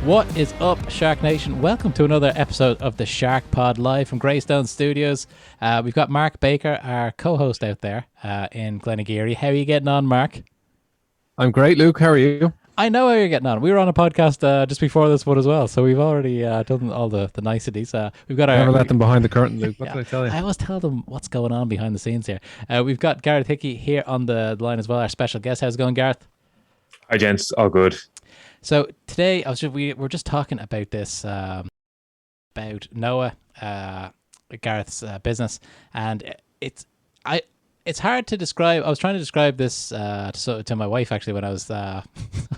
What is up, SharkNation? Welcome to another episode of the SharkPod live from Greystone Studios. We've got Mark Baker, our co-host out there in Glenageary. How are you getting on, Mark? I'm great, Luke. How are you? I know how you're getting on. We were on a podcast just before this one as well, so we've already done all the niceties. We've got Never let them behind the curtain, Luke. What did I tell you? I always tell them what's going on behind the scenes here. We've got Gareth Hickey here on the line as well, our special guest. How's it going, Gareth? Hi, gents. All good. So today, we were just talking about this, about Noah, Gareth's business, and it's hard to describe. I was trying to describe this to my wife actually when I was I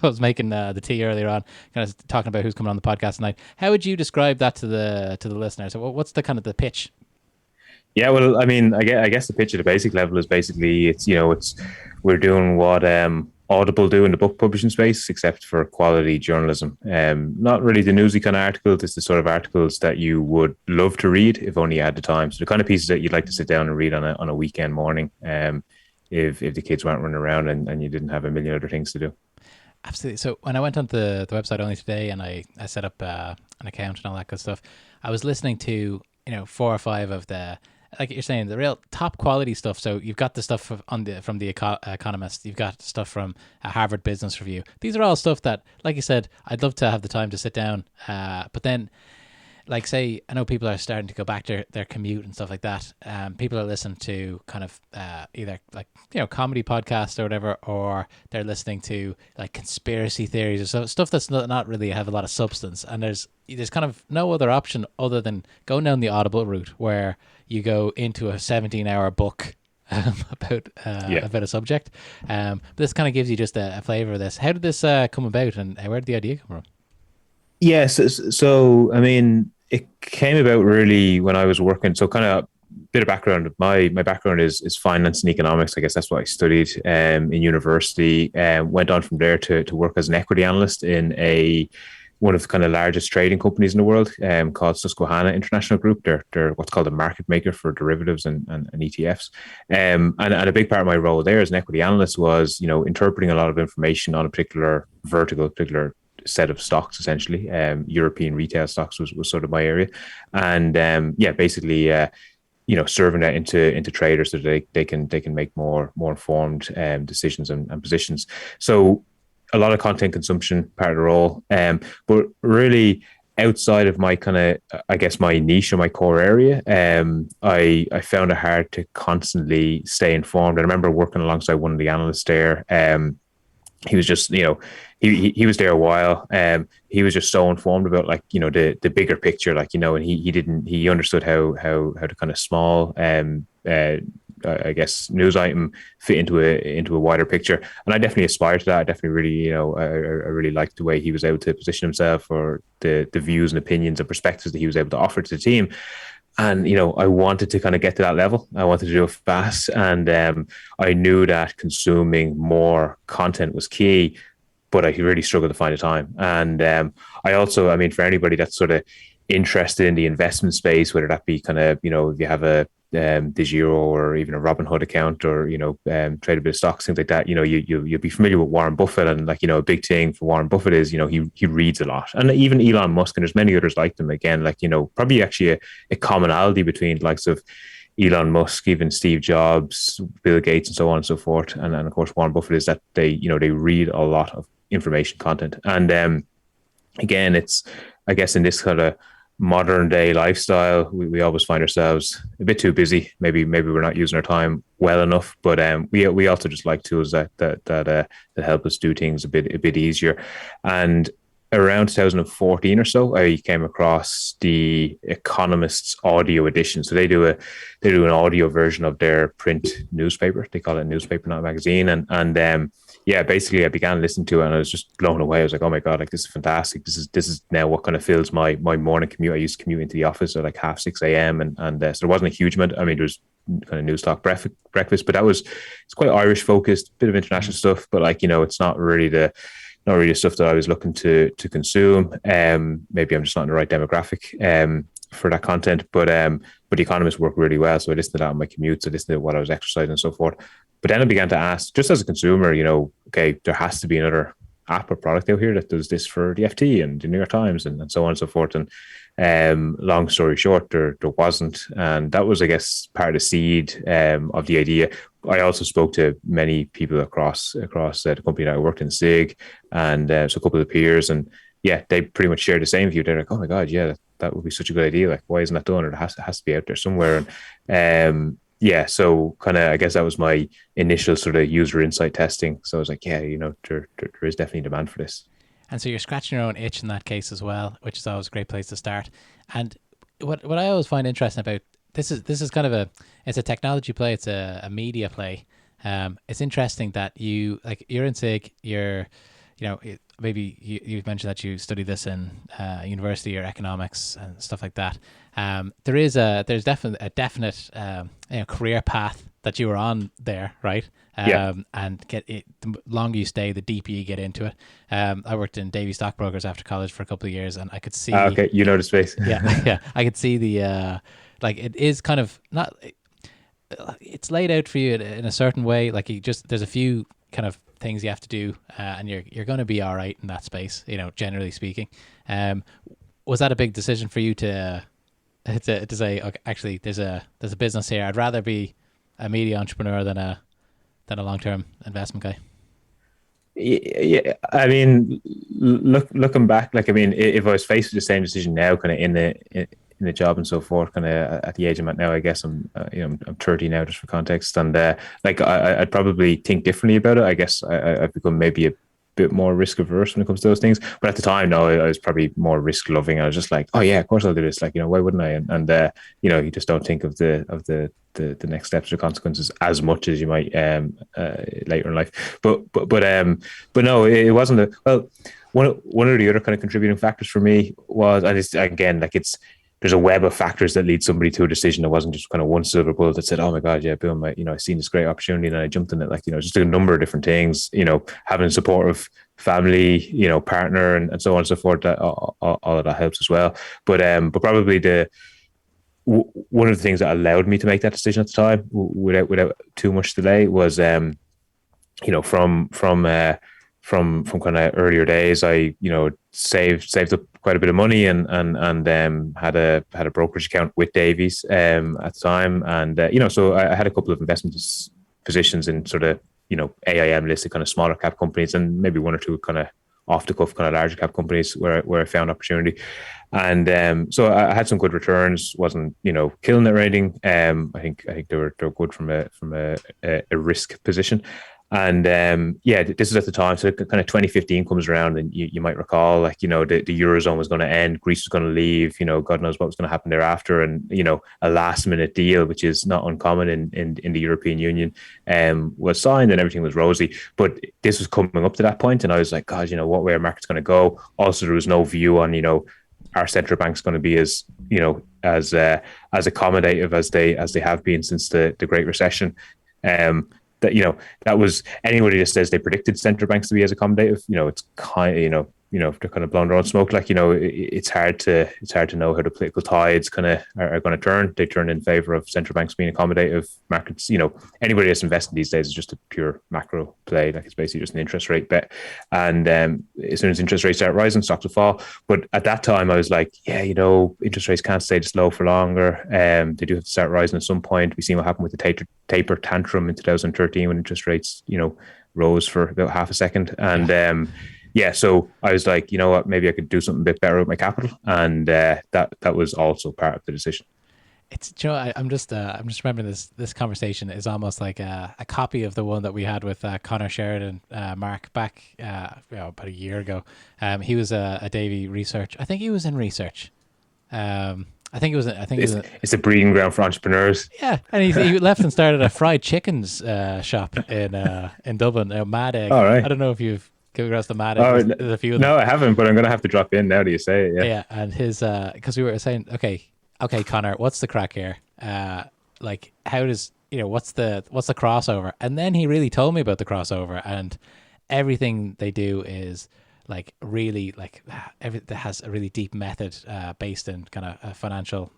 was making the tea earlier on, kind of talking about who's coming on the podcast tonight. How would you describe that to the listener? So what's the kind of the pitch? Yeah, well, I mean, I guess the pitch at a basic level is basically we're doing what Audible do in the book publishing space, except for quality journalism. Not really the newsy kind of articles. It's the sort of articles that you would love to read if only you had the time. So the kind of pieces that you'd like to sit down and read on a weekend morning, if the kids weren't running around and you didn't have a million other things to do. Absolutely. So when I went onto the website only today and I set up an account and all that good stuff, I was listening to 4 or 5 of the, like you're saying, the real top quality stuff. So you've got the stuff from the Economist. You've got stuff from Harvard Business Review. These are all stuff that, like you said, I'd love to have the time to sit down. But then, like say, I know people are starting to go back to their commute and stuff like that. People are listening to kind of either like comedy podcasts or whatever, or they're listening to like conspiracy theories or so stuff that's not really have a lot of substance. And there's kind of no other option other than going down the Audible route, where you go into a 17-hour book about a subject. But this kind of gives you just a flavor of this. How did this come about, and where did the idea come from? Yes, so I mean, it came about really when I was working. So kind of a bit of background. My background is finance and economics. I guess that's what I studied in university. Went on from there to work as an equity analyst in one of the kind of largest trading companies in the world, called Susquehanna International Group. They're what's called a market maker for derivatives and ETFs. And a big part of my role there as an equity analyst was, interpreting a lot of information on a particular set of stocks, essentially. European retail stocks was sort of my area. And basically serving that into traders so that they can make more informed decisions and positions. So a lot of content consumption part of the role, but really outside of my kind of, I guess, my niche or my core area, I found it hard to constantly stay informed. I remember working alongside one of the analysts there. He was just, he was there a while. He was just so informed about the bigger picture, and he understood how to kind of small I guess news item fit into a wider picture. And I definitely aspire to that. I definitely really, I really liked the way he was able to position himself, or the views and opinions and perspectives that he was able to offer to the team. And, I wanted to kind of get to that level. I wanted to do it fast. And I knew that consuming more content was key, but I really struggled to find the time. And I also, I mean, for anybody that's sort of interested in the investment space, whether that be kind of, if you have a DeGiro or even a Robinhood account, or trade a bit of stocks, things like that, you'll be familiar with Warren Buffett. And a big thing for Warren Buffett is he reads a lot. And even Elon Musk, and there's many others like them, again, probably actually a commonality between the likes of Elon Musk, even Steve Jobs, Bill Gates, and so on and so forth, and of course Warren Buffett, is that they read a lot of information content. And again, it's, I guess, in this kind of modern day lifestyle, we always find ourselves a bit too busy. Maybe we're not using our time well enough, but we also just like tools that help us do things a bit easier. And around 2014 or so, I came across the Economist's audio edition. So they do an audio version of their print newspaper. They call it a newspaper, not a magazine. And basically I began listening to it and I was just blown away. I was like, oh my God, this is fantastic. This is now what kind of fills my morning commute. I used to commute into the office at 6:30 a.m. and so there wasn't a huge amount. I mean, there's kind of news talk breakfast, but it's quite Irish focused, bit of international stuff, but it's not really the stuff that I was looking to consume. Maybe I'm just not in the right demographic for that content, but the Economist worked really well. So I listened to that on my commute. So I listened to what I was exercising and so forth. But then I began to ask, just as a consumer, okay, there has to be another app or product out here that does this for the FT and the New York Times and so on and so forth. And long story short, there wasn't, and that was, I guess, part of the seed of the idea. I also spoke to many people across the company that I worked in, SIG, and so a couple of peers, and yeah, they pretty much share the same view. They're like, "Oh my god, yeah, that would be such a good idea. Like, why isn't that done? Or it has to be out there somewhere." And yeah, so kind of, I guess that was my initial sort of user insight testing. So I was like, yeah, there is definitely demand for this. And so you're scratching your own itch in that case as well, which is always a great place to start. And what I always find interesting about this is kind of it's a technology play, it's a media play. It's interesting that you're in SIG, maybe you've mentioned that you studied this in university or economics and stuff like that. There's definitely a definite career path that you were on there, right? And the longer you stay, the deeper you get into it. I worked in Davy Stockbrokers after college for a couple of years, and I could see. Okay, you know the space. Yeah, I could see the it is kind of not. It's laid out for you in a certain way. Like there's a few kind of things you have to do, and you're going to be all right in that space. Generally speaking, was that a big decision for you to say, okay, actually, there's a business here. I'd rather be a media entrepreneur than a long-term investment guy? Yeah, I mean, looking back, if I was faced with the same decision now, kind of in the job and so forth, kind of at the age I'm at now, I guess I'm 30 now, just for context, and I'd probably think differently about it. I guess I've become maybe a bit more risk averse when it comes to those things, but at the time, no, I was probably more risk loving. I was just like, oh yeah, of course I'll do this. Why wouldn't I? And you just don't think of the next steps or consequences as much as you might later in life. But no, it wasn't one of the other kind of contributing factors for me was, and it's again, there's a web of factors that lead somebody to a decision. It wasn't just kind of one silver bullet that said, oh my God, yeah, boom, I seen this great opportunity and I jumped in it. Just a number of different things, having support of family, partner and so on and so forth, that all of that helps as well. But probably one of the things that allowed me to make that decision at the time without too much delay was, from kind of earlier days, I saved up quite a bit of money and had a brokerage account with Davies at the time, and so I had a couple of investment positions in sort of AIM listed kind of smaller cap companies, and maybe one or two kind of off the cuff kind of larger cap companies where I found opportunity, and so I had some good returns. Wasn't killing it or anything. I think they were good from a risk position. And this is at the time, so kind of 2015 comes around, and you might recall, the Eurozone was going to end, Greece was going to leave, God knows what was going to happen thereafter, and a last minute deal, which is not uncommon in the European Union, was signed, and everything was rosy. But this was coming up to that point, and I was like, God, what way our market's going to go? Also, there was no view on our central bank's going to be as accommodative as they have been since the Great Recession. That was, anybody that says they predicted central banks to be as accommodative, it's kind of, they're kind of blowing their own smoke. It's hard to know how the political tides kind of are going to turn. They turn in favor of central banks being accommodative. Markets, anybody that's investing these days is just a pure macro play. It's basically just an interest rate bet. And as soon as interest rates start rising, stocks will fall. But at that time, I was like, yeah, interest rates can't stay this low for longer. They do have to start rising at some point. We've seen what happened with the taper tantrum in 2013 when interest rates, rose for about half a second. And so I was like, you know what, maybe I could do something a bit better with my capital, and that was also part of the decision. It's I'm just remembering this conversation is almost like a copy of the one that we had with Connor Sheridan, Mark, back about a year ago. He was a Davy research. I think he was in research. It's a breeding ground for entrepreneurs. Yeah, and he left and started a fried chickens shop in Dublin. Mad Egg. All right. I don't know if you've come across the Mad Egg. There's a few of them. No, I haven't, but I'm going to have to drop in now that you say it. Yeah. Yeah, and his because we were saying, okay, Connor, what's the crack here? How does what's the crossover? And then he really told me about the crossover, and everything they do is really that has a really deep method based in kind of financial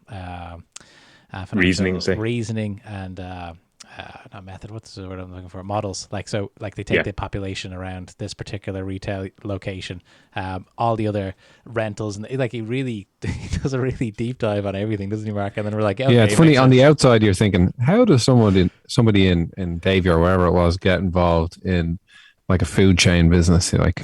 reasoning and not method, what's the word I'm looking for, models, like, so like they take Yeah. the population around this particular retail location, all the other rentals, and like he does a really deep dive on everything, doesn't he, Mark? And then we're like, okay, Yeah, it's it funny. makes On the sense. outside, you're thinking, how does somebody in Davy or wherever it was get involved in like a food chain business? Like,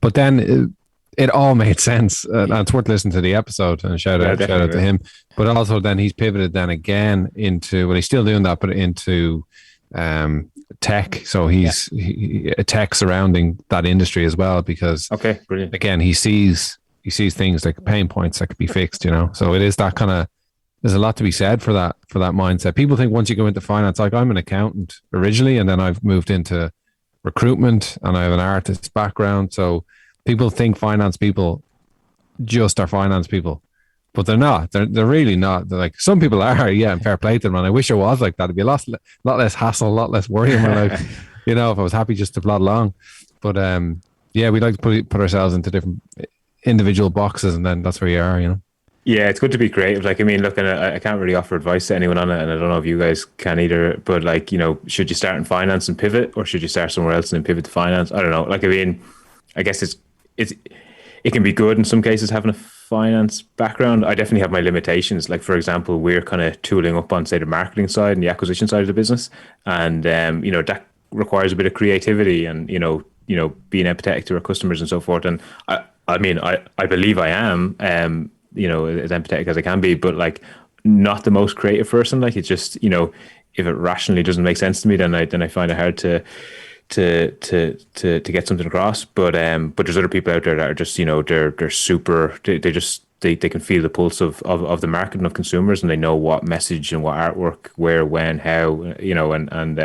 but then it all made sense. And it's worth listening to the episode, and Yeah, shout out definitely. to him. But also, then he's pivoted then again into, well, he's still doing that, but into tech. So a tech surrounding that industry as well, because Okay, brilliant. again, he sees things like pain points that could be fixed. So it is that kind of, there's a lot to be said for that mindset. People think once you go into finance, like I'm an accountant originally, and then I've moved into recruitment, and I have an artist background. So people think finance people just are finance people, but they're not. They're really not. They're like, some people are, yeah, and fair play to them. And I wish I was like that. It'd be a lot less hassle, a lot less worry in my life. If I was happy just to plod along. But yeah, we like to put ourselves into different individual boxes, and then that's where you are. Yeah, it's good to be creative. Like, I mean, look, and I can't really offer advice to anyone on it, and I don't know if you guys can either. But like, should you start in finance and pivot, or should you start somewhere else and then pivot to finance? I don't know. Like, I mean, I guess it can be good in some cases having a finance background. I definitely have my limitations. Like, for example, we're kind of tooling up on, say, the marketing side and the acquisition side of the business, and that requires a bit of creativity and being empathetic to our customers and so forth. And I mean, I believe I am. As empathetic as I can be, but like not the most creative person. Like, it's just, if it rationally doesn't make sense to me, then I find it hard to get something across. But there's other people out there that are just, they're super, they can feel the pulse of the market and of consumers, and they know what message and what artwork, where, when, how, and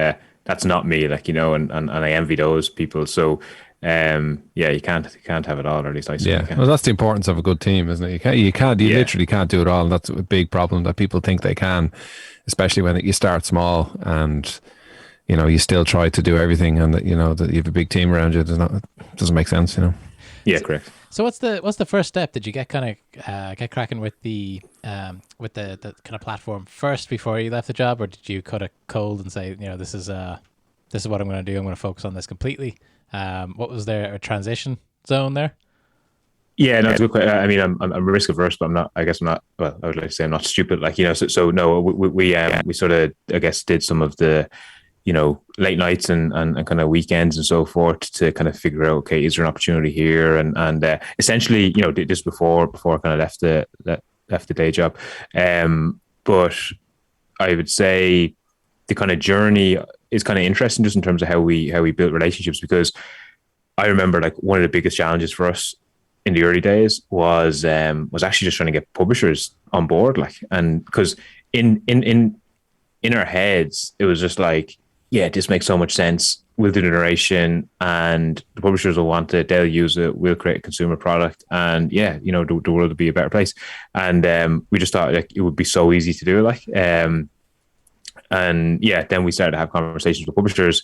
that's not me, like, and I envy those people. So yeah, you can't have it all, or at least I certainly can't. Well, that's the importance of a good team, isn't it? You Yeah. literally can't do it all. And that's a big problem, that people think they can, especially when you start small and you still try to do everything, and that you have a big team around you. It doesn't make sense. Yeah, correct. So what's the first step? Did you get kind of get cracking with the kind of platform first before you left the job, or did you cut it cold and say, this is what I'm going to do. I'm going to focus on this completely. What was there, a transition zone there? Yeah, no, it's a good question. I mean, I'm risk averse, but I'm not. I guess I'm not. Well, I would like to say I'm not stupid. Like, so no, we sort of, I guess, did some of the late nights and kind of weekends and so forth to kind of figure out, okay, is there an opportunity here? And essentially, did this before I kind of left the day job. But I would say the kind of journey is kind of interesting, just in terms of how we built relationships, because I remember, like, one of the biggest challenges for us in the early days was actually just trying to get publishers on board, like, and because in our heads it was just like, yeah, this makes so much sense. We'll do the narration, and the publishers will want it. They'll use it. We'll create a consumer product, and yeah, the world will be a better place. And we just thought, like, it would be so easy to do it, like. And yeah, then we started to have conversations with publishers,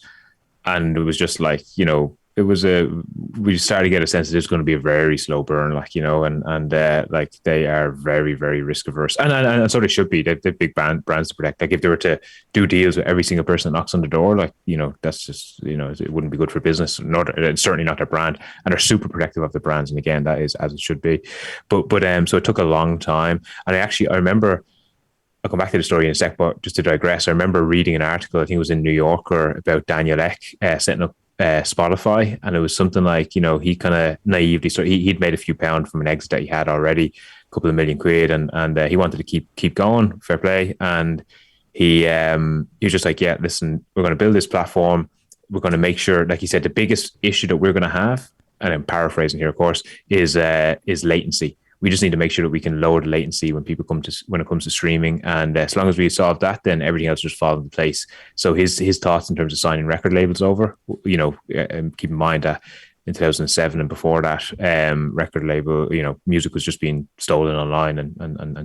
and it was just like, we started to get a sense that it's going to be a very slow burn, like, and like, they are very, very risk averse, and so they should be. They've big brands to protect. Like, if they were to do deals with every single person that knocks on the door, like, that's just, it wouldn't be good for business. It's certainly not their brand, and they're super protective of the brands. And again, that is as it should be. But so it took a long time, and I remember. I'll come back to the story in a sec, but just to digress, I remember reading an article, I think it was in New Yorker, about Daniel Ek setting up Spotify, and it was something like, he kind of naively started. He'd made a few pounds from an exit that he had already, a couple of million quid, and he wanted to keep going, fair play, and he was just like, yeah, listen, we're going to build this platform, we're going to make sure, like he said, the biggest issue that we're going to have, and I'm paraphrasing here, of course, is latency. We just need to make sure that we can lower the latency when it comes to streaming, and as long as we solve that, then everything else just falls into place. So his thoughts in terms of signing record labels over, keep in mind that in 2007 and before that, record label, music was just being stolen online and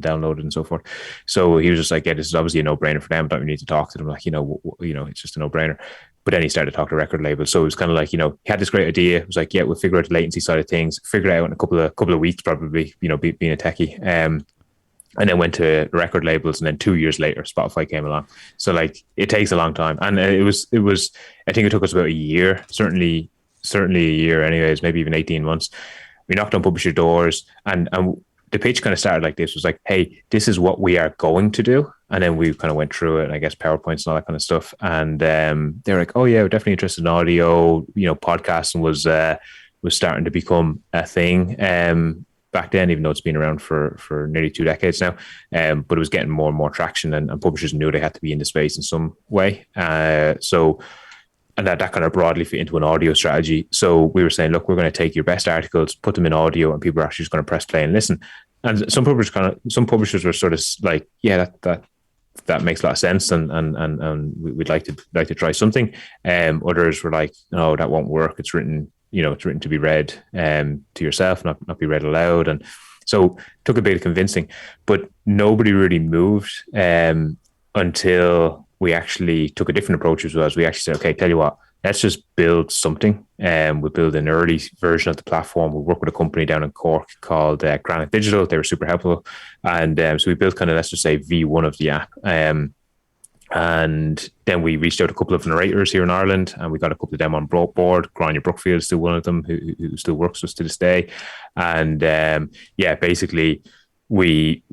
downloaded and so forth. So he was just like, yeah, this is obviously a no-brainer for them. Don't we need to talk to them? Like, it's just a no-brainer. But then he started to talk to record labels. So it was kind of like, he had this great idea. It was like, yeah, we'll figure out the latency side of things, figure it out in a couple of weeks, probably, being a techie. and then went to record labels, and then 2 years later Spotify came along. So like it takes a long time, and it was I think it took us about a year, certainly a year anyways, maybe even 18 months. We knocked on publisher doors, and the pitch kind of started like this, was like, hey, this is what we are going to do. And then we kind of went through it, and I guess PowerPoints and all that kind of stuff. And they were like, oh yeah, we're definitely interested in audio. Podcasting was starting to become a thing back then, even though it's been around for nearly 2 decades now. But it was getting more and more traction, and publishers knew they had to be in the space in some way. And that kind of broadly fit into an audio strategy. So we were saying, look, we're going to take your best articles, put them in audio, and people are actually just going to press play and listen. And some publishers were sort of like, yeah, that makes a lot of sense, and we'd like to try something. Others were like, no, that won't work. It's written to be read to yourself, not be read aloud. And so it took a bit of convincing, but nobody really moved until we actually took a different approach as well. As we actually said, okay, tell you what, let's just build something. We build an early version of the platform. We work with a company down in Cork called Granite Digital. They were super helpful. And so we built kind of, let's just say, V1 of the app. And then we reached out to a couple of narrators here in Ireland, and we got a couple of them on board. Grania Brookfield is still one of them who still works with us to this day. And basically we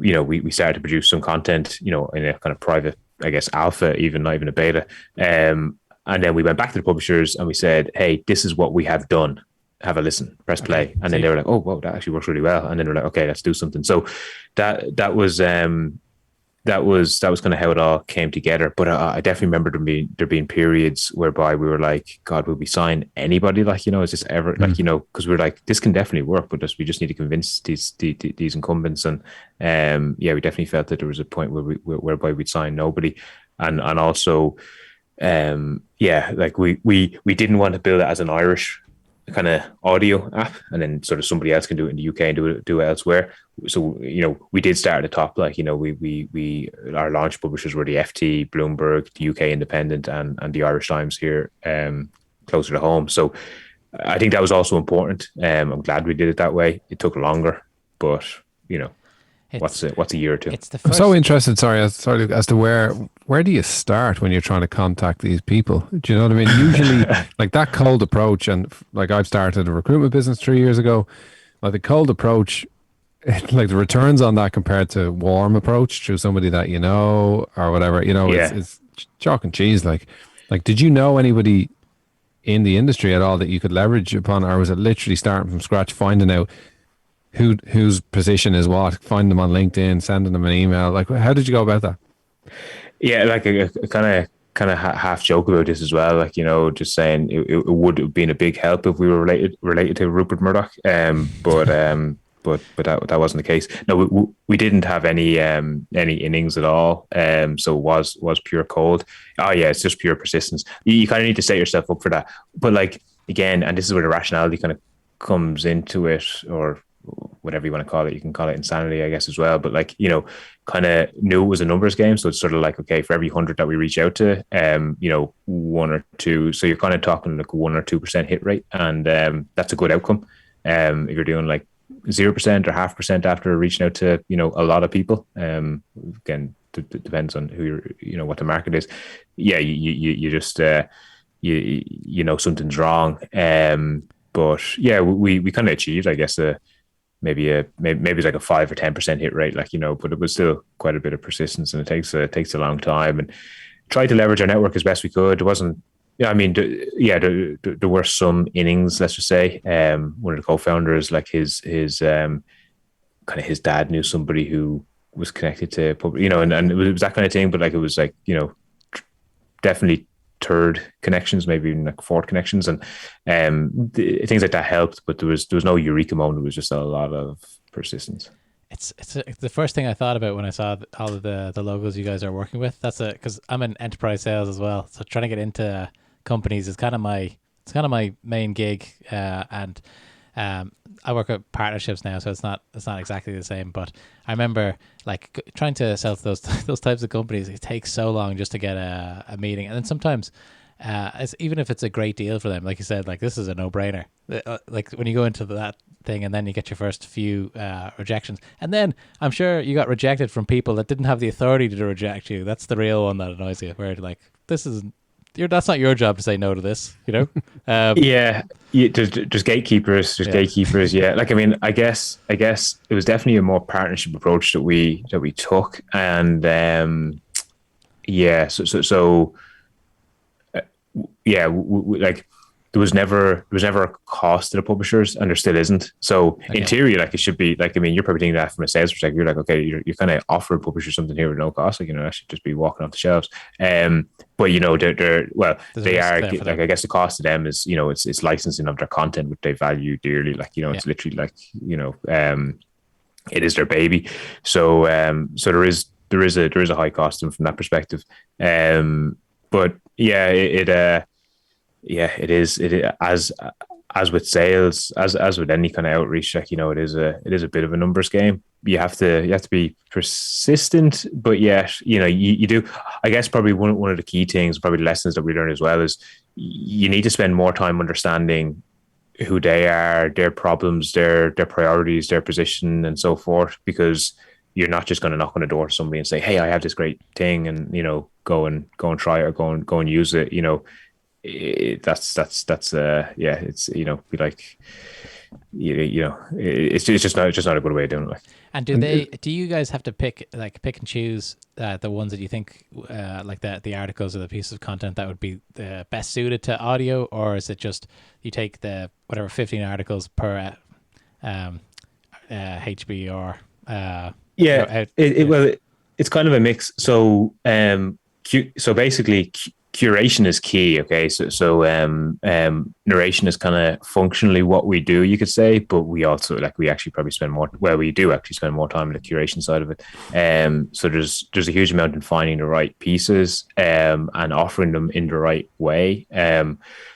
started to produce some content, in a kind of private, I guess, alpha, even not even a beta. And then we went back to the publishers and we said, hey, this is what we have done. Have a listen, press play. Okay. And then they were like, oh, whoa, that actually works really well. And then they were like, okay, let's do something. So that was kind of how it all came together. But I definitely remember there being periods whereby we were like, God, will we sign anybody? Like, is this ever because we were like, this can definitely work, but we just need to convince these incumbents. And we definitely felt that there was a point whereby we'd sign nobody. And also, we didn't want to build it as an Irish kind of audio app, and then sort of somebody else can do it in the UK and do it elsewhere. So we did start at the top. Like we our launch publishers were the FT, Bloomberg, the UK Independent, and the Irish Times here, closer to home. So I think that was also important. I'm glad we did it that way. It took longer, but what's a year or two? I'm so interested. Sorry, as to where do you start when you're trying to contact these people? Do you know what I mean? Usually, like that cold approach, and like I've started a recruitment business 3 years ago. Like the cold approach, like the returns on that compared to warm approach through somebody that or whatever, it's chalk and cheese. Like, did you know anybody in the industry at all that you could leverage upon, or was it literally starting from scratch, finding out whose position is what, finding them on LinkedIn, sending them an email? Like, how did you go about that? Yeah, like a kind of half joke about this as well. Like, just saying it would have been a big help if we were related to Rupert Murdoch. But that wasn't the case. No, we didn't have any innings at all. So it was pure cold. Oh yeah, it's just pure persistence. You kind of need to set yourself up for that. But like, again, and this is where the rationality kind of comes into it, or whatever you want to call it. You can call it insanity, I guess, as well. But like, kind of knew it was a numbers game. So it's sort of like, okay, for every 100 that we reach out to, 1 or 2. So you're kind of talking like 1 or 2% hit rate. And that's a good outcome. If you're doing like 0% or 0.5% after reaching out to, a lot of people, again, depends on who you're, what the market is. Yeah, you just, something's wrong. But yeah, we kind of achieved, I guess, maybe it's like a 5 or 10% hit rate, like, but it was still quite a bit of persistence, and it takes a long time, and tried to leverage our network as best we could. It wasn't, there were some innings, let's just say. One of the co-founders, like his kind of his dad knew somebody who was connected to public, and it was that kind of thing. But like, it was like, definitely third connections, maybe even like fourth connections, and things like that helped. But there was no eureka moment. It was just a lot of persistence. It's the first thing I thought about when I saw all of the logos you guys are working with. That's because I'm in enterprise sales as well, so trying to get into companies is kind of my main gig, and I work with partnerships now, so it's not exactly the same. But I remember like trying to sell to those types of companies. It takes so long just to get a meeting, and then sometimes even if it's a great deal for them, like you said, like this is a no brainer. Like when you go into thing, and then you get your first few rejections, and then I'm sure you got rejected from people that didn't have the authority to reject you. That's the real one that annoys you, where like, this isn't that's not your job to say no to this, you know. Yeah, there's gatekeepers. There's gatekeepers. Yeah, like I mean, I guess it was definitely a more partnership approach that we took, and yeah, so yeah, like there was never a cost to the publishers, and there still isn't. So in theory, like it should be like, I mean, you're probably thinking that from a sales perspective. You're like, okay, you're kind of offering publishers something here with no cost. Like, you know, that should just be walking off the shelves. But you know, they are like, I guess the cost to them is, you know, it's licensing of their content, which they value dearly. Like, you know, it's literally like, you know, it is their baby. So so there is a high cost to them from that perspective. But yeah, it is as with sales, as with any kind of outreach, like, you know, it is a bit of a numbers game. You have to be persistent, but yet, you know, you do. I guess probably one of the key things, probably the lessons that we learn as well, is you need to spend more time understanding who they are, their problems, their priorities, their position, and so forth, because you're not just going to knock on the door to somebody and say, "Hey, I have this great thing," and, you know, go and try it, or go and use it. You know, that's yeah, it's, you know, be like, you know, it's just not a good way of doing it. Like. And do you guys have to pick and choose the ones that you think like the articles or the pieces of content that would be the best suited to audio, or is it just you take the whatever 15 articles per HBR? Yeah, well, it's kind of a mix. So so basically, curation is key. Okay, so narration is kind of functionally what we do, you could say, but we also, like, we actually probably spend more. Well, we do actually spend more time on the curation side of it. So there's a huge amount in finding the right pieces and offering them in the right way.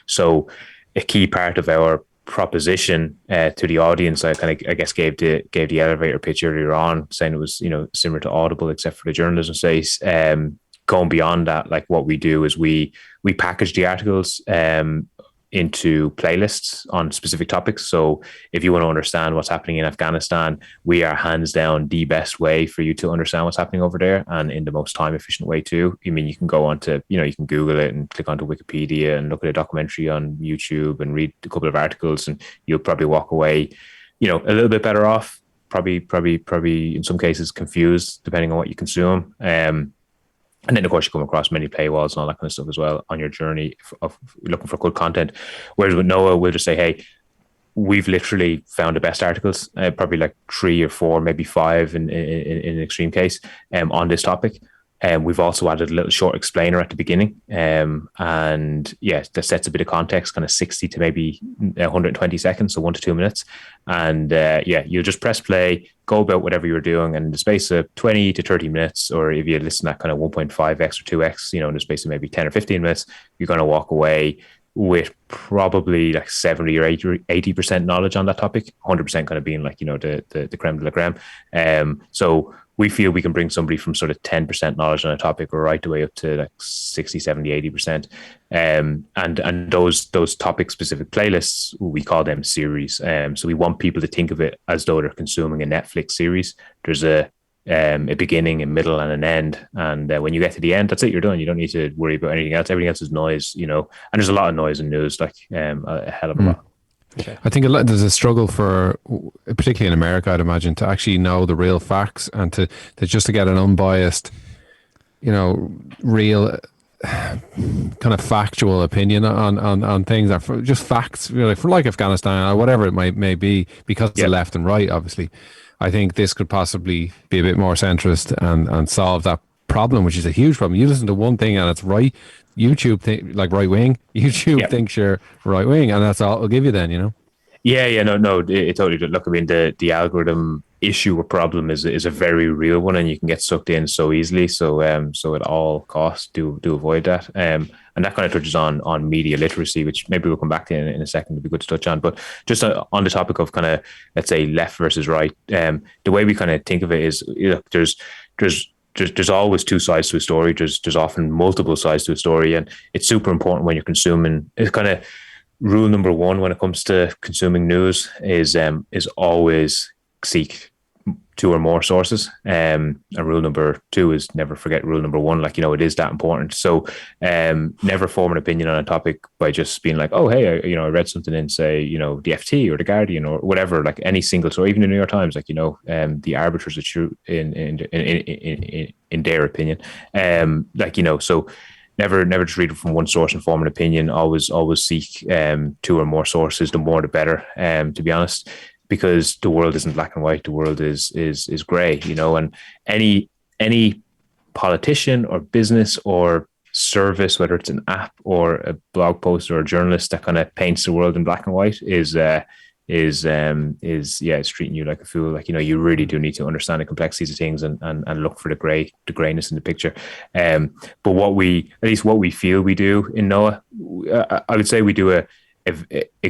So a key part of our proposition to the audience, I guess gave the elevator pitch earlier on, saying it was, you know, similar to Audible except for the journalism space. Going beyond that, like, what we do is we package the articles into playlists on specific topics. So if you want to understand what's happening in Afghanistan, we are hands down the best way for you to understand what's happening over there, and in the most time efficient way too. I mean, you can go on to, you know, you can Google it and click onto Wikipedia and look at a documentary on YouTube and read a couple of articles, and you'll probably walk away, you know, a little bit better off, probably in some cases confused, depending on what you consume. And then, of course, you come across many paywalls and all that kind of stuff as well on your journey of looking for good content. Whereas with Noah, we'll just say, hey, we've literally found the best articles, probably like 3 or 4, maybe 5 in an extreme case, on this topic. We've also added a little short explainer at the beginning. And yeah, that sets a bit of context, kind of 60 to maybe 120 seconds, so 1 to 2 minutes. And yeah, you'll just press play, go about whatever you're doing, and in the space of 20 to 30 minutes, or if you listen at kind of 1.5x or 2x, you know, in the space of maybe 10 or 15 minutes, you're going to walk away with probably like 70 or 80% knowledge on that topic, 100% kind of being like, you know, the creme de la creme. So we feel we can bring somebody from sort of 10% knowledge on a topic, or right the way up to like 60, 70, 80%. And those topic specific playlists, we call them series. So we want people to think of it as though they're consuming a Netflix series. There's a beginning, a middle, and an end. And when you get to the end, that's it, you're done. You don't need to worry about anything else. Everything else is noise, you know, and there's a lot of noise in news, like a hell of a lot. Okay. I think there's a struggle for, particularly in America, I'd imagine, to actually know the real facts, and to just to get an unbiased, you know, real kind of factual opinion on things, or just facts, really, for like Afghanistan or whatever it may be, because it's left and right, obviously. I think this could possibly be a bit more centrist and solve that problem, which is a huge problem. You listen to one thing and it's right. YouTube like right wing. YouTube thinks you're right wing, and that's all it'll give you then, you know. Yeah, no, it totally did. Look, I mean, the algorithm issue or problem is a very real one, and you can get sucked in so easily. So at all costs, do avoid that. And that kind of touches on media literacy, which maybe we'll come back to in a second. It'd be good to touch on. But just on the topic of kind of, let's say, left versus right, the way we kind of think of it is, look, there's always two sides to a story. There's often multiple sides to a story, and it's super important when you're consuming. It's kind of, rule number one when it comes to consuming news is always seek two or more sources. And rule number two is never forget rule number one. Like, it is that important. So never form an opinion on a topic by just being like, oh, hey, I read something in, say, the FT or the Guardian or whatever, like any single story, even the New York Times, like, the arbiters of truth in their opinion. So never just read it from one source and form an opinion. Always seek two or more sources. The more, the better, to be honest. Because the world isn't black and white, the world is gray, and any politician or business or service, whether it's an app or a blog post or a journalist that kind of paints the world in black and white is treating you like a fool. Like, you really do need to understand the complexities of things and look for the grayness in the picture. But what we feel we do in NOAA, I would say we do a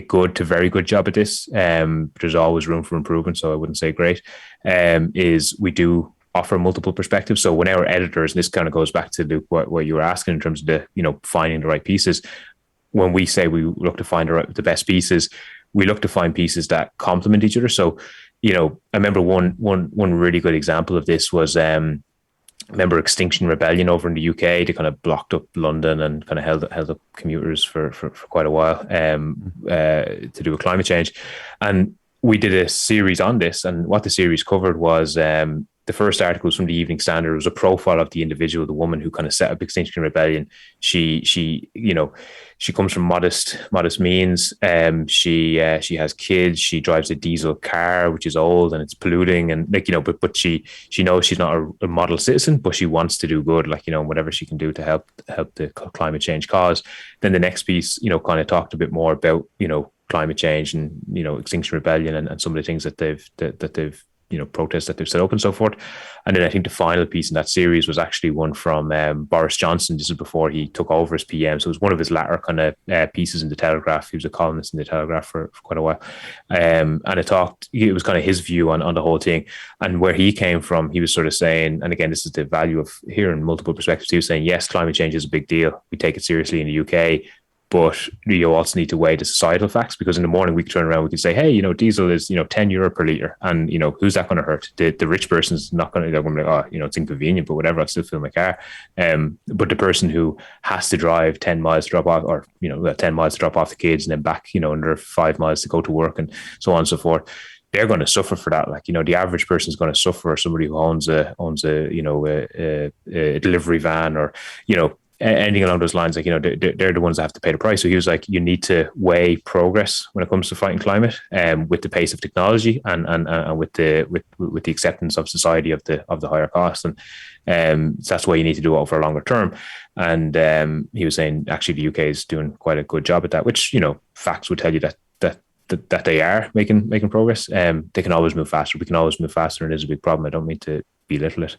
good to very good job at this. There's always room for improvement, so I wouldn't say great. Is we do offer multiple perspectives. So when our editors, and this kind of goes back to what you were asking in terms of the finding the right pieces. When we say we look to find the best pieces, we look to find pieces that complement each other. So I remember one really good example of this was remember Extinction Rebellion over in the UK. They kind of blocked up London and kind of held up commuters for quite a while to do with climate change. And we did a series on this, and what the series covered was the first article was from the Evening Standard. It was a profile of the individual, the woman who kind of set up Extinction Rebellion. She comes from modest means. She has kids. She drives a diesel car, which is old and it's polluting. And but she knows she's not a model citizen, but she wants to do good. Whatever she can do to help the climate change cause. Then the next piece, kind of talked a bit more about climate change and Extinction Rebellion and some of the things that they've protests that they've set up and so forth. And then I think the final piece in that series was actually one from Boris Johnson. This is before he took over as PM. So it was one of his latter kind of pieces in the Telegraph. He was a columnist in the Telegraph for quite a while. And it was kind of his view on the whole thing. And where he came from, he was sort of saying, and again, this is the value of hearing multiple perspectives. He was saying, yes, climate change is a big deal. We take it seriously in the UK. But you also need to weigh the societal facts, because in the morning we can turn around, we can say, hey, diesel is, €10 per litre. And, who's that going to hurt? The rich person's not going to, they're going to be like, it's inconvenient, but whatever, I'll still fill my car. But the person who has to drive 10 miles to drop off, or, 10 miles to drop off the kids and then back, under 5 miles to go to work and so on and so forth, they're going to suffer for that. The average person is going to suffer, or somebody who owns a delivery van, or, anything along those lines. They're the ones that have to pay the price. So he was like, you need to weigh progress when it comes to fighting climate, with the pace of technology and with the acceptance of society of the higher cost. And that's why you need to do it over a longer term. And he was saying actually the UK is doing quite a good job at that, which facts would tell you that they are making progress. They can always move faster. We can always move faster, and it is a big problem. I don't mean to belittle it.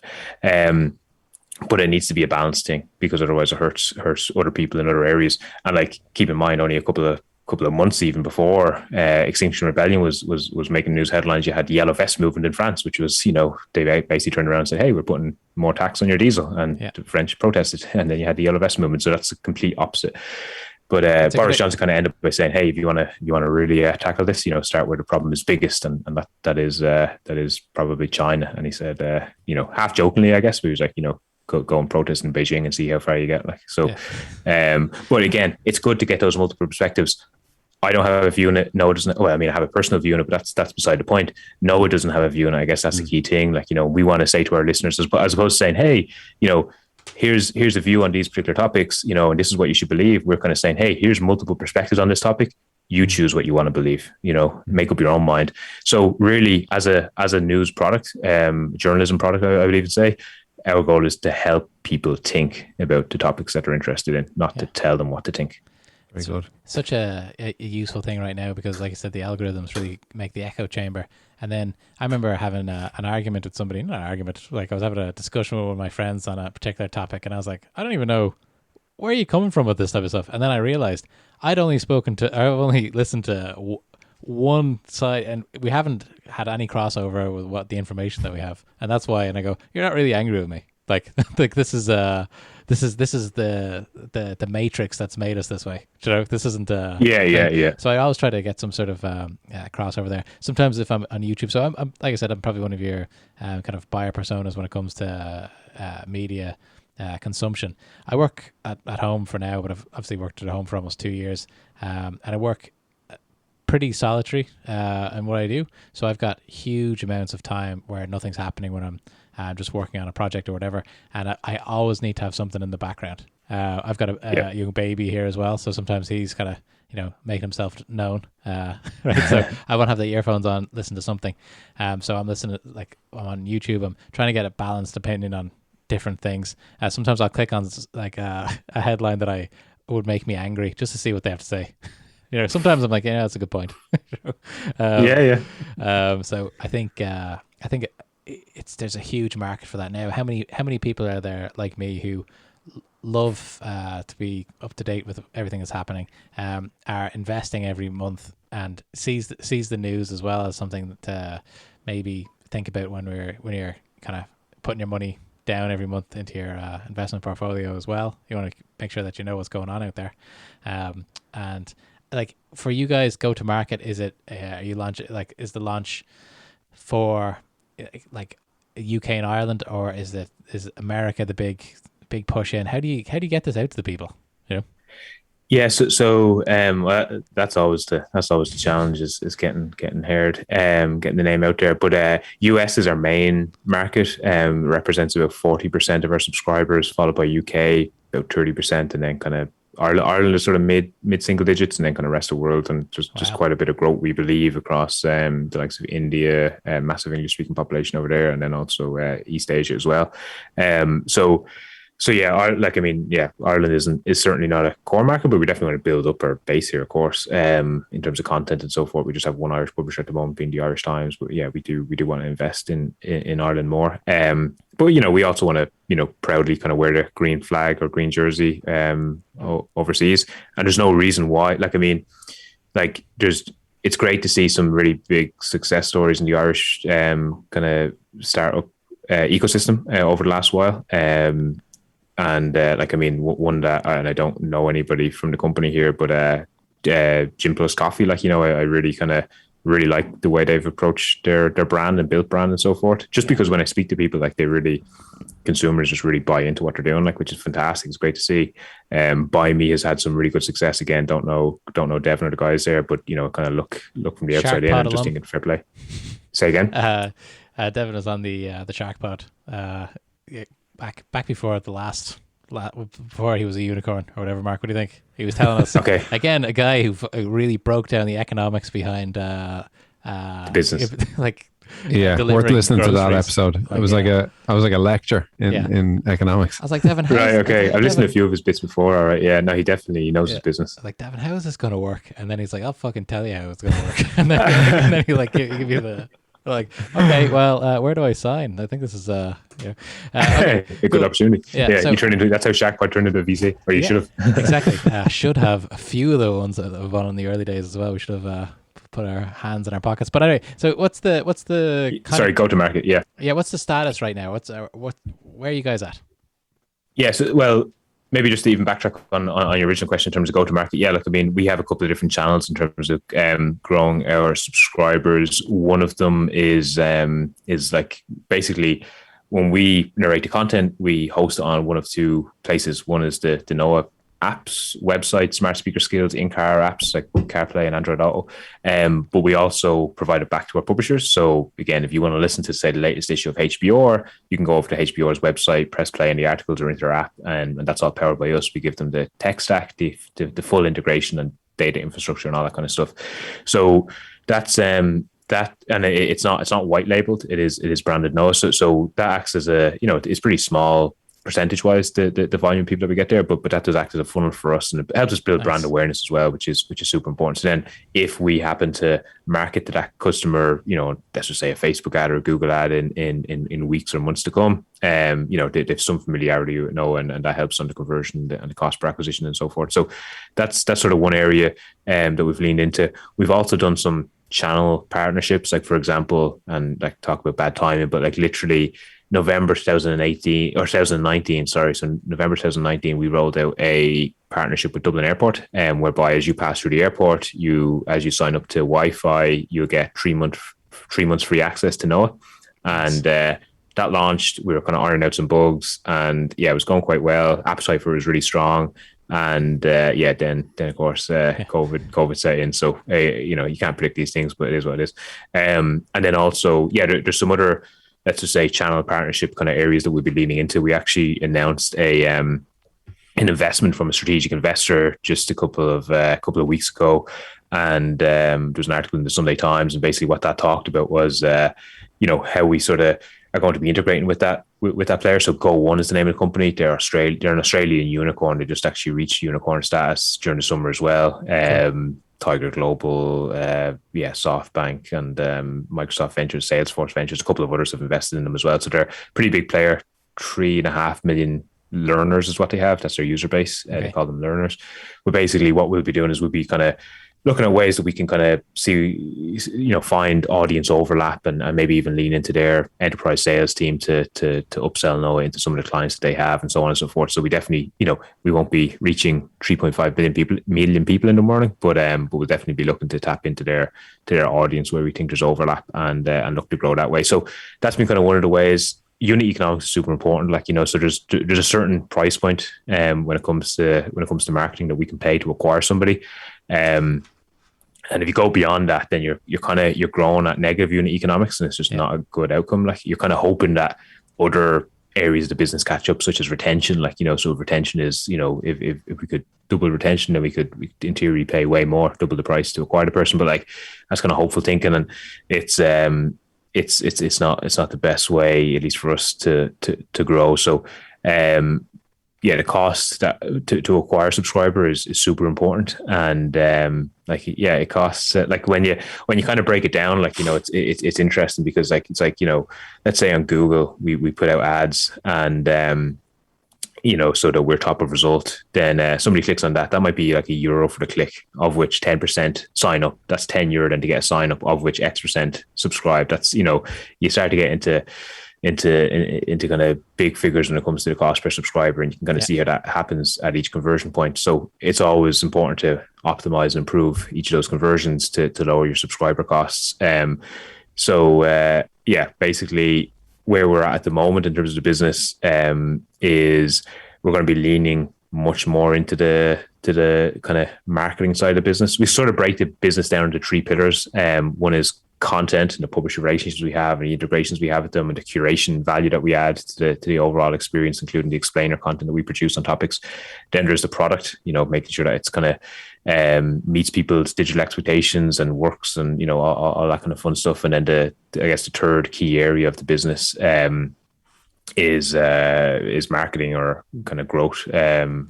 But it needs to be a balanced thing, because otherwise it hurts other people in other areas. And keep in mind, only a couple of months even before Extinction Rebellion was making news headlines, you had the Yellow Vest movement in France, which was, they basically turned around and said, hey, we're putting more tax on your diesel, and the French protested, and then you had the Yellow Vest movement. So that's the complete opposite. But Boris Johnson kind of ended up by saying, hey, if you want to really tackle this, start where the problem is biggest, and that is probably China. And he said, half jokingly, I guess, but he was like, go and protest in Beijing and see how far you get. But again, it's good to get those multiple perspectives. I don't have a view on it. Noah doesn't. Well, I mean, I have a personal view on it, but that's beside the point. Noah doesn't have a view on it. I guess that's the key thing. We want to say to our listeners, as opposed to saying, hey, here's a view on these particular topics, and this is what you should believe. We're kind of saying, hey, here's multiple perspectives on this topic. You choose what you want to believe, make up your own mind. So really, as a news product, journalism product, I would even say, our goal is to help people think about the topics that they're interested in, not to tell them what to think. Very good. Such a useful thing right now, because like I said, the algorithms really make the echo chamber. And then I remember having an argument with somebody, not an argument, I was having a discussion with one of my friends on a particular topic, and I was like, I don't even know, where are you coming from with this type of stuff? And then I realized I've only listened to one side, and we haven't had any crossover with what the information that we have, and that's why. And I go, you're not really angry with me, like this is this is the matrix that's made us this way. You know, this isn't Yeah. So I always try to get some sort of crossover there. Sometimes if I'm on YouTube, so I'm like I said, I'm probably one of your kind of buyer personas when it comes to media consumption. I work at home for now, but I've obviously worked at home for almost 2 years, and I work pretty solitary in what I do. So I've got huge amounts of time where nothing's happening when I'm just working on a project or whatever, and I always need to have something in the background. I've got a young baby here as well, so sometimes he's kind of making himself known, right? So I want to have the earphones on, listen to something. So I'm listening to, like, on YouTube. I'm trying to get it balanced depending on different things. Sometimes I'll click on like a headline that would make me angry just to see what they have to say. Sometimes I'm like, yeah, that's a good point. So I think there's a huge market for that now. How many people are there like me who love to be up to date with everything that's happening, are investing every month, and sees the news as well as something to maybe think about when you're kind of putting your money down every month into your investment portfolio as well. You want to make sure that you know what's going on out there, and like for you guys, go to market. Is it are you launch is the launch for like UK and Ireland, or is America the big push in? How do you get this out to the people? Yeah, well, that's always the challenge is getting heard, getting the name out there. But US is our main market, represents about 40% of our subscribers, followed by UK about 30%, and then kind of Ireland is sort of mid single digits, and then kind of rest of the world, and just quite a bit of growth we believe across the likes of India, massive English speaking population over there, and then also East Asia as well. So yeah, Ireland is certainly not a core market, but we definitely want to build up our base here, of course, in terms of content and so forth. We just have one Irish publisher at the moment, being the Irish Times, but yeah, we do want to invest in Ireland more. But we also want to proudly kind of wear the green flag or green jersey overseas, and there's no reason why. It's great to see some really big success stories in the Irish kind of startup ecosystem over the last while. One that, and I don't know anybody from the company here, but Gym Plus Coffee, I really like the way they've approached their brand and built brand and so forth. Just because when I speak to people, consumers just really buy into what they're doing, which is fantastic. It's great to see. Buy Me has had some really good success. Again, don't know Devon or the guys there, but kind of look from the outside in and just thinking fair play. Say again. Devon is on the SharkPod. Back before before he was a unicorn or whatever. Mark, what do you think? He was telling us again, a guy who really broke down the economics behind the business. Worth listening to that episode. It was like a lecture in economics. I was like, Devon, right, okay. I've listened to a few of his bits before. All right, yeah, no, he definitely knows his business. I was like, Devon, how is this going to work? And then he's like, I'll fucking tell you how it's going to work. and then he give you the. Okay, well, where do I sign? I think this is a good opportunity. Yeah, so, you turn into that's how SharkPod turned into a VC, or you should have. Exactly. Should have a few of the ones that have gone in the early days as well. We should have put our hands in our pockets. But anyway, so what's the go to market? Yeah. What's the status right now? Where are you guys at? Yeah. So well. Maybe just to even backtrack on your original question in terms of go-to-market. Yeah, we have a couple of different channels in terms of growing our subscribers. One of them is basically when we narrate the content, we host it on one of two places. One is the Noah apps, website, smart speaker skills, in-car apps like CarPlay and Android Auto. But we also provide it back to our publishers. So again, if you want to listen to, say, the latest issue of HBR, you can go over to HBR's website, press play in the articles or into their app, and that's all powered by us. We give them the tech stack, the full integration and data infrastructure and all that kind of stuff. So that's that, and it's not white labeled. It is branded Noah. So that acts as it's pretty small percentage wise the volume of people that we get there, but that does act as a funnel for us, and it helps us build brand awareness as well, which is super important. So then if we happen to market to that customer, let's just say a Facebook ad or a Google ad in weeks or months to come, they've some familiarity with Noah, and that helps on the conversion and the cost per acquisition and so forth. So that's sort of one area that we've leaned into. We've also done some channel partnerships, like for example, and talk about bad timing, but literally November 2018 or 2019, sorry. So November 2019, we rolled out a partnership with Dublin Airport, whereby as you pass through the airport, as you sign up to Wi-Fi, you'll get 3 months free access to NOAA. And that launched. We were kind of ironing out some bugs, and yeah, it was going quite well. Appetite for it was really strong. And then of course COVID set in. So you can't predict these things, but it is what it is. And then also there's some other, let's just say, channel partnership kind of areas that we'll be leaning into. We actually announced an investment from a strategic investor just a couple of weeks ago, and there was an article in the Sunday Times, and basically what that talked about was how we sort of are going to be integrating with that player. So Go1 is the name of the company. They're an Australian unicorn. They just actually reached unicorn status during the summer as well. Cool. Tiger Global, SoftBank, and Microsoft Ventures, Salesforce Ventures, a couple of others have invested in them as well. So they're a pretty big player. 3.5 million learners is what they have. That's their user base. They call them learners. But basically what we'll be doing is we'll be kind of looking at ways that we can kind of see, find audience overlap and maybe even lean into their enterprise sales team to upsell NOAA into some of the clients that they have, and so on and so forth. So we definitely, we won't be reaching 3.5 million people in the morning, but we'll definitely be looking to tap into their audience where we think there's overlap and look to grow that way. So that's been kind of one of the ways. Unit economics is super important, so there's a certain price point when it comes to marketing that we can pay to acquire somebody. And if you go beyond that, then you're growing at negative unit economics, and it's just not a good outcome. You're kind of hoping that other areas of the business catch up, such as retention. So retention is, if we could double retention, then we could in theory pay way more, double the price to acquire the person. But that's kind of hopeful thinking, and it's not the best way, at least for us to grow. So the cost to acquire a subscriber is super important, and it costs when you kind of break it down, it's interesting because let's say on Google we put out ads and so that we're top of result, then somebody clicks on that might be like €1 for the click, of which 10% sign up. That's €10 then to get a sign up, of which X% subscribe. That's you start to get into kind of big figures when it comes to the cost per subscriber, and you can kind of see how that happens at each conversion point. So it's always important to optimize and improve each of those conversions to lower your subscriber costs. Basically where we're at the moment in terms of the business is we're going to be leaning much more into the kind of marketing side of the business. We sort of break the business down into 3 pillars. One is content and the publisher relationships we have and the integrations we have with them and the curation value that we add to the overall experience, including the explainer content that we produce on topics. Then there's the product, making sure that it's kind of meets people's digital expectations and works and, all that kind of fun stuff. And then the third key area of the business is marketing, or kind of growth,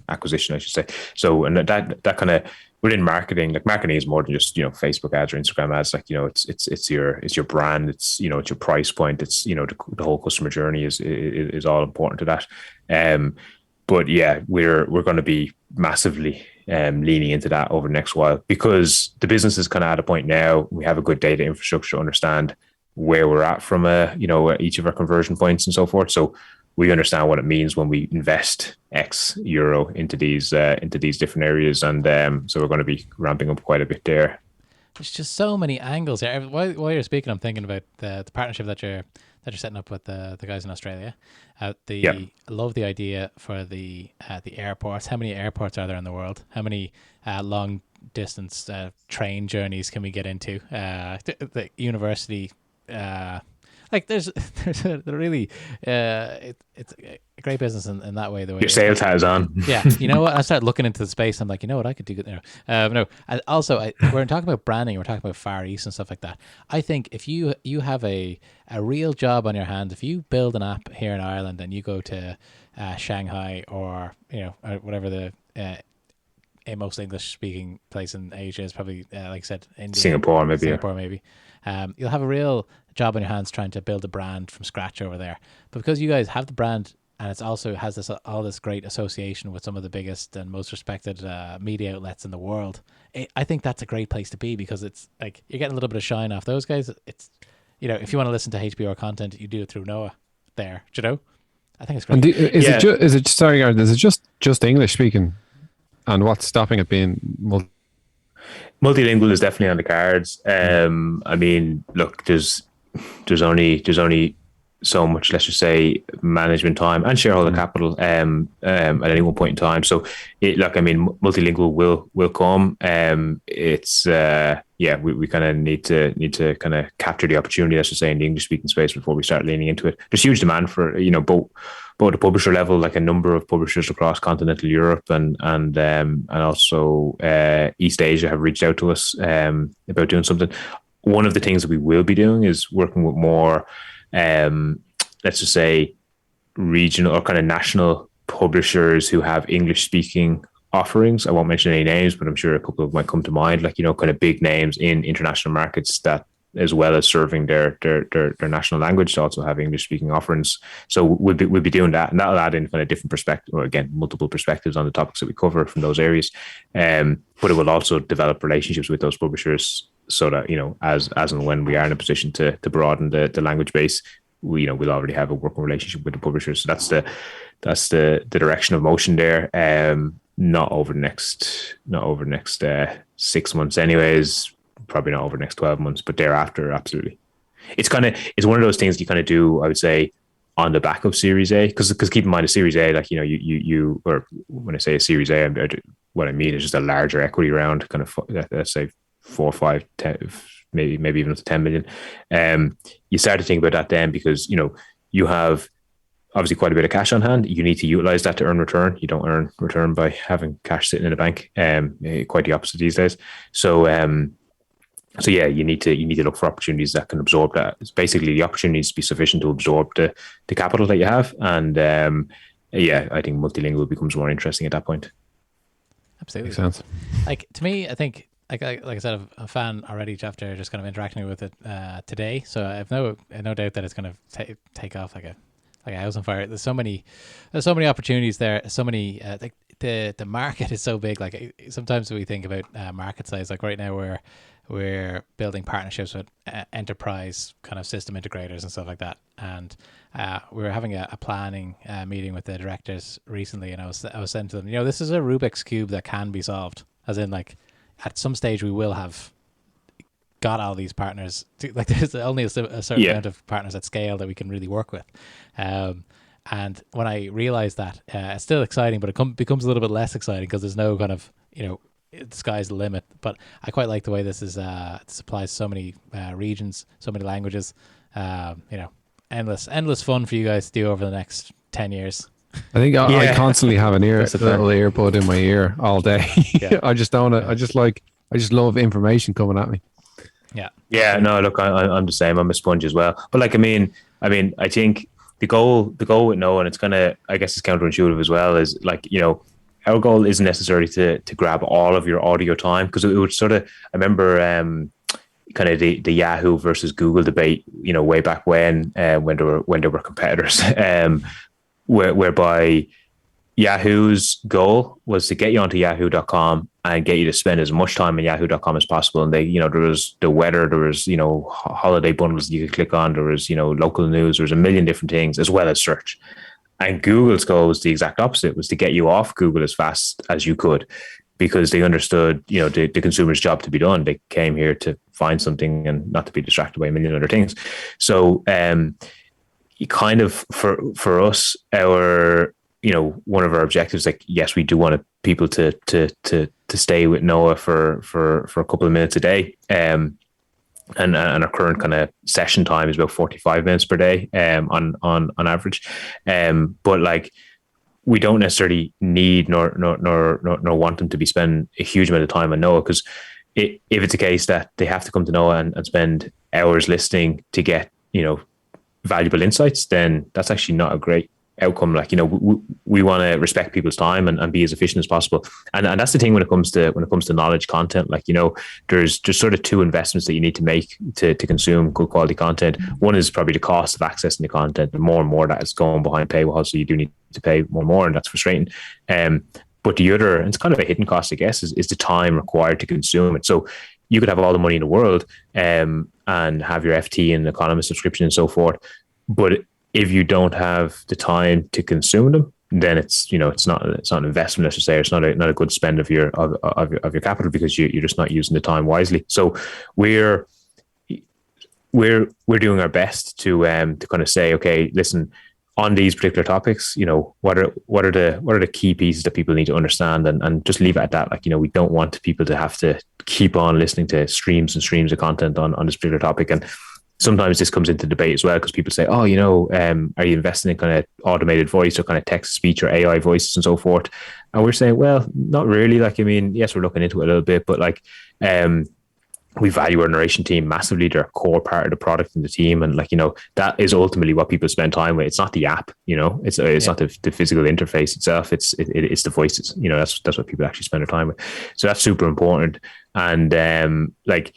acquisition, I should say. So, and that kind of, within marketing, marketing is more than just, Facebook ads or Instagram ads. It's your brand, it's your price point, it's, the whole customer journey is all important to that. But yeah, we're going to be massively leaning into that over the next while, because the business is kind of at a point now, we have a good data infrastructure to understand where we're at from each of our conversion points and so forth. So we understand what it means when we invest X euro into these different areas, and so we're going to be ramping up quite a bit there. There's just so many angles here. While you're speaking, I'm thinking about the partnership that you're setting up with the guys in Australia. I love the idea for the airports. How many airports are there in the world? How many long distance train journeys can we get into? The university. There's a really it's a great business in that way. The way your sales hat is on. Yeah, you know what? I started looking into the space. I'm like, you know what? I could do it there. No, and also we're talking about branding. We're talking about Far East and stuff like that. I think if you have a real job on your hands, if you build an app here in Ireland and you go to Shanghai or or whatever the a most English speaking place in Asia is, probably like I said, India, Singapore maybe. You'll have a real job on your hands trying to build a brand from scratch over there. But because you guys have the brand, and it's also has all this great association with some of the biggest and most respected media outlets in the world, I think that's a great place to be, because it's you're getting a little bit of shine off those guys. It's if you want to listen to HBR content, you do it through NOAA. there. Do you know? I think it's And great. is it sorry, Gareth, is it just English speaking? And what's stopping it being multilingual is definitely on the cards. I mean, look, there's only so much, let's just say, management time and shareholder capital at any one point in time. So, multilingual will come. It's we kind of need to kind of capture the opportunity, let's just say, in the English speaking space before we start leaning into it. There's huge demand for both the publisher level, like a number of publishers across continental Europe and also East Asia have reached out to us about doing something. One of the things that we will be doing is working with more, let's just say, regional or kind of national publishers who have English speaking offerings. I won't mention any names, but I'm sure a couple of them might come to mind, like, kind of big names in international markets that, as well as serving their national language, to also have English speaking offerings. So we'll be doing that, and that'll add in kind of different perspectives, or again, multiple perspectives on the topics that we cover from those areas. But it will also develop relationships with those publishers, so that, as and when we are in a position to broaden the language base, we'll already have a working relationship with the publishers. So that's the direction of motion there. Not over the next 6 months, anyways. Probably not over the next 12 months, but thereafter, absolutely. It's one of those things you kind of do, I would say, on the back of Series A, because keep in mind, a Series A, like, you or when I say a Series A, what I mean is just a larger equity round, kind of, let's say 4, 5, 10, maybe even up to 10 million. You start to think about that then, because you have obviously quite a bit of cash on hand. You need to utilize that to earn return. You don't earn return by having cash sitting in a bank. Quite the opposite these days. So yeah, you need to look for opportunities that can absorb that. It's basically, the opportunity needs to be sufficient to absorb the capital that you have. And I think multilingual becomes more interesting at that point. Absolutely. Makes sense. Like, to me, I think, like I said, I'm a fan already after just kind of interacting with it today. So I have no doubt that it's going to take off like a house on fire. There's so many opportunities there. So many like the market is so big. Like, sometimes we think about market size. Like right now, we're building partnerships with enterprise kind of system integrators and stuff like that. And we were having a planning meeting with the directors recently, and I was saying to them, this is a Rubik's Cube that can be solved. As in, like, at some stage we will have got all these partners. There's only a certain amount of partners at scale that we can really work with. And when I realized that, it's still exciting, but it becomes a little bit less exciting because there's no kind of, the sky's the limit. But I quite like the way this is this applies to so many regions, so many languages. Endless fun for you guys to do over the next 10 years. I think I constantly have a little earbud in my ear all day. Yeah. I just love information coming at me. Yeah. No, look, I'm the same. I'm a sponge as well. But like, I mean, I think the goal with Noah, and it's kind of, I guess, it's counterintuitive as well, is like, our goal isn't necessarily to grab all of your audio time, because it would sort of, I remember kind of the Yahoo versus Google debate, way back when they were competitors, whereby Yahoo's goal was to get you onto yahoo.com and get you to spend as much time on yahoo.com as possible. And they, there was the weather, there was, holiday bundles you could click on, there was, local news, there was a million different things, as well as search. And Google's goal was the exact opposite, was to get you off Google as fast as you could, because they understood, the consumer's job to be done. They came here to find something and not to be distracted by a million other things. So, kind of for us, our, one of our objectives, like, yes, we do want people to stay with Noah for a couple of minutes a day. And our current kind of session time is about 45 minutes per day, on average. But like, we don't necessarily need nor want them to be spending a huge amount of time on Noah, because if it's a case that they have to come to Noah and spend hours listening to get, valuable insights, then that's actually not a great outcome. Like, we want to respect people's time and be as efficient as possible. And that's the thing when it comes to knowledge content. Like, there's sort of two investments that you need to make to consume good quality content. One is probably the cost of accessing the content. The more and more that is going behind paywall, so you do need to pay more and more, and that's frustrating. But the other, and it's kind of a hidden cost, I guess, is the time required to consume it. So you could have all the money in the world and have your FT and Economist subscription and so forth, but if you don't have the time to consume them, then it's not an investment, let's just say. It's not a good spend of your capital, because you're just not using the time wisely. So we're doing our best to kind of say, okay, listen, on these particular topics, what are the key pieces that people need to understand, and just leave it at that. Like, we don't want people to have to keep on listening to streams and streams of content on this particular topic. And sometimes this comes into debate as well, because people say, oh, are you investing in kind of automated voice or kind of text to speech or AI voices and so forth? And we're saying, well, not really. Like, I mean, yes, we're looking into it a little bit, but like, we value our narration team massively. They're a core part of the product and the team. And like, that is ultimately what people spend time with. It's not the app, it's not the physical interface itself. It's the voices, that's what people actually spend their time with. So that's super important. And like,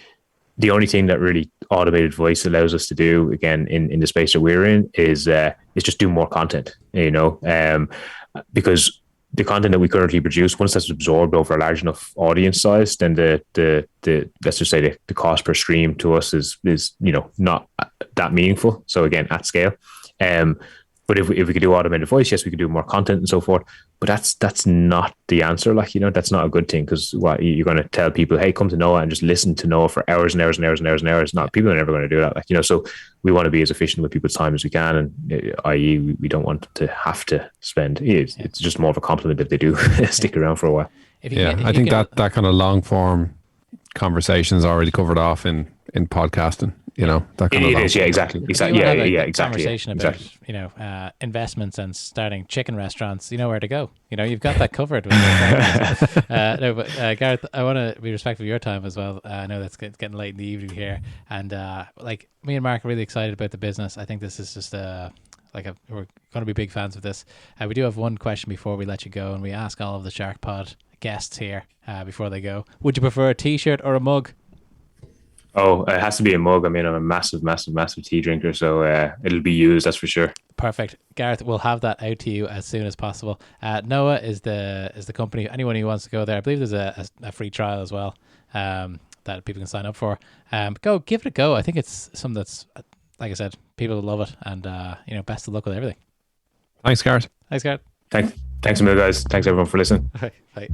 the only thing that really automated voice allows us to do, again, in the space that we're in, is just do more content, because the content that we currently produce, once that's absorbed over a large enough audience size, then the let's just say the cost per stream to us is not that meaningful. So again, at scale. But if we could do automated voice, yes, we could do more content and so forth. But that's not the answer. Like, that's not a good thing, because what you're going to tell people, hey, come to Noah and just listen to Noah for hours and hours and hours and hours and hours. Not, people are never going to do that. Like, so we want to be as efficient with people's time as we can, and i.e. we don't want to have to spend. It's just more of a compliment if they do stick around for a while. I think that kind of long form conversation is already covered off in podcasting. That kind it is, exactly. Exactly. Conversation about investments and starting chicken restaurants. You know where to go. You've got that covered. No, but Gareth, I want to be respectful of your time as well. I know it's getting late in the evening here, and like, me and Mark are really excited about the business. I think this is just we're going to be big fans of this. We do have one question before we let you go, and we ask all of the SharkPod guests here before they go. Would you prefer a T-shirt or a mug? Oh, it has to be a mug. I mean, I'm a massive, massive, massive tea drinker, so it'll be used, that's for sure. Perfect. Gareth, we'll have that out to you as soon as possible. Noah is the company. Anyone who wants to go there, I believe there's a free trial as well that people can sign up for. Go give it a go. I think it's something that's, like I said, people will love it, and best of luck with everything. Thanks, Gareth. Thanks, Gareth. Thanks a million, guys. Thanks everyone for listening. Bye.